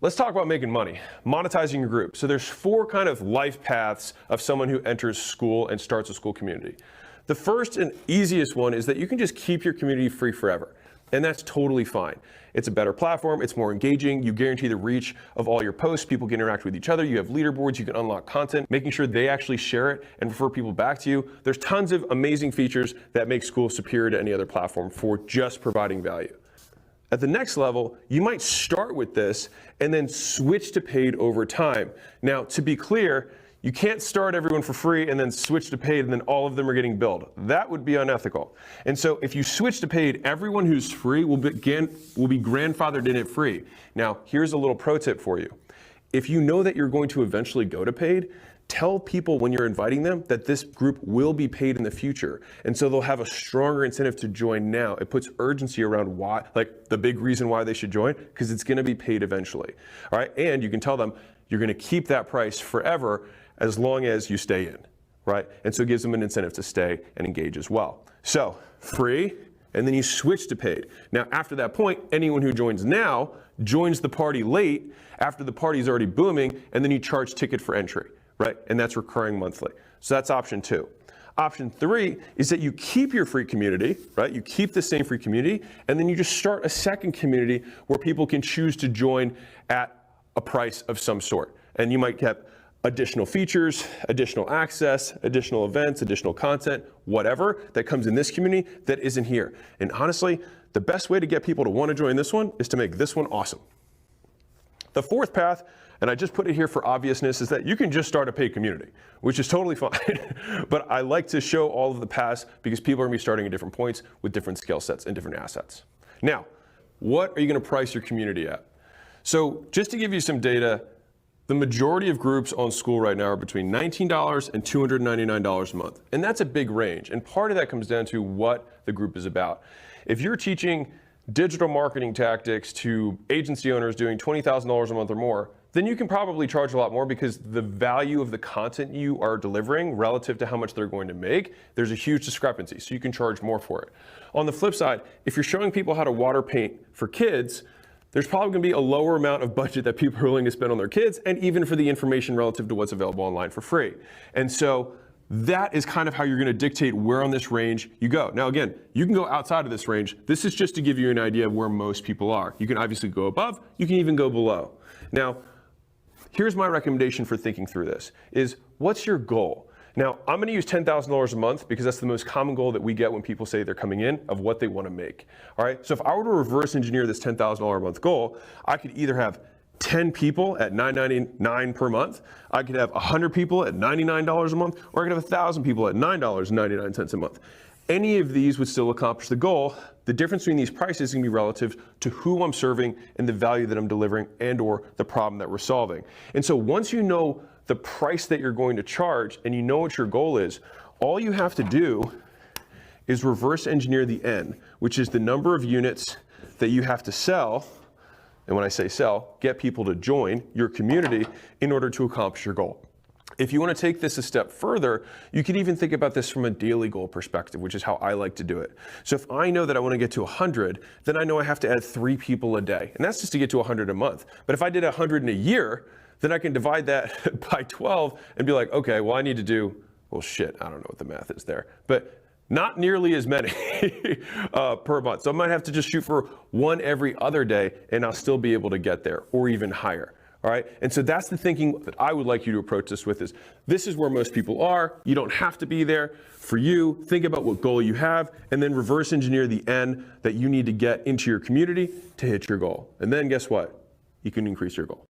Let's talk about making money, monetizing your group. So there's 4 kind of life paths of someone who enters Skool and starts a Skool community. The first and easiest one is that you can just keep your community free forever. And that's totally fine. It's a better platform, it's more engaging, you guarantee the reach of all your posts, people can interact with each other, you have leaderboards, you can unlock content, making sure they actually share it and refer people back to you. There's tons of amazing features that make Skool superior to any other platform for just providing value. At the next level, you might start with this and then switch to paid over time. Now, to be clear, you can't start everyone for free and then switch to paid and then all of them are getting billed. That would be unethical. And so if you switch to paid, everyone who's free will be grandfathered in at free. Now, here's a little pro tip for you. If you know that you're going to eventually go to paid, tell people when you're inviting them that this group will be paid in the future. And so they'll have a stronger incentive to join now. It puts urgency around why, like the big reason why they should join, because it's going to be paid eventually. All right. And you can tell them you're going to keep that price forever as long as you stay in. Right. And so it gives them an incentive to stay and engage as well. So free, and then you switch to paid. Now, after that point, anyone who joins now joins the party late after the party is already booming, and then you charge ticket for entry. Right? And that's recurring monthly. So that's option 2. Option 3 is that you keep your free community, right? You keep the same free community, and then you just start a second community where people can choose to join at a price of some sort. And you might get additional features, additional access, additional events, additional content, whatever that comes in this community that isn't here. And honestly, the best way to get people to want to join this one is to make this one awesome. The fourth path, and I just put it here for obviousness, is that you can just start a paid community, which is totally fine. But I like to show all of the paths because people are going to be starting at different points with different skill sets and different assets. Now, what are you going to price your community at? So just to give you some data, the majority of groups on Skool right now are between $19 and $299 a month. And that's a big range. And part of that comes down to what the group is about. If you're teaching digital marketing tactics to agency owners doing $20,000 a month or more, then you can probably charge a lot more because the value of the content you are delivering relative to how much they're going to make, there's a huge discrepancy, so you can charge more for it. On the flip side, if you're showing people how to water paint for kids, there's probably going to be a lower amount of budget that people are willing to spend on their kids, and even for the information relative to what's available online for free. And so that is kind of how you're going to dictate where on this range you go. Now, again, you can go outside of this range. This is just to give you an idea of where most people are. You can obviously go above, you can even go below. Now, here's my recommendation for thinking through this, is what's your goal? Now, I'm going to use $10,000 a month because that's the most common goal that we get when people say they're coming in of what they want to make. All right. So if I were to reverse engineer this $10,000 a month goal, I could either have 10 people at $9.99 per month, I could have 100 people at $99 a month, or I could have 1,000 people at $9.99 a month. Any of these would still accomplish the goal. The difference between these prices is going to be relative to who I'm serving and the value that I'm delivering and or the problem that we're solving. And so once you know the price that you're going to charge and you know what your goal is, all you have to do is reverse engineer the N, which is the number of units that you have to sell. And when I say sell, get people to join your community in order to accomplish your goal. If you want to take this a step further, you can even think about this from a daily goal perspective, which is how I like to do it. So if I know that I want to get to 100, then I know I have to add 3 people a day. And that's just to get to 100 a month. But if I did 100 in a year, then I can divide that by 12 and be like, okay, well, I need to do, well, shit, I don't know what the math is there, but not nearly as many per month. So I might have to just shoot for 1 every other day and I'll still be able to get there or even higher. All right. And so that's the thinking that I would like you to approach this with, is this is where most people are. You don't have to be there. For you, think about what goal you have and then reverse engineer the N that you need to get into your community to hit your goal. And then guess what? You can increase your goal.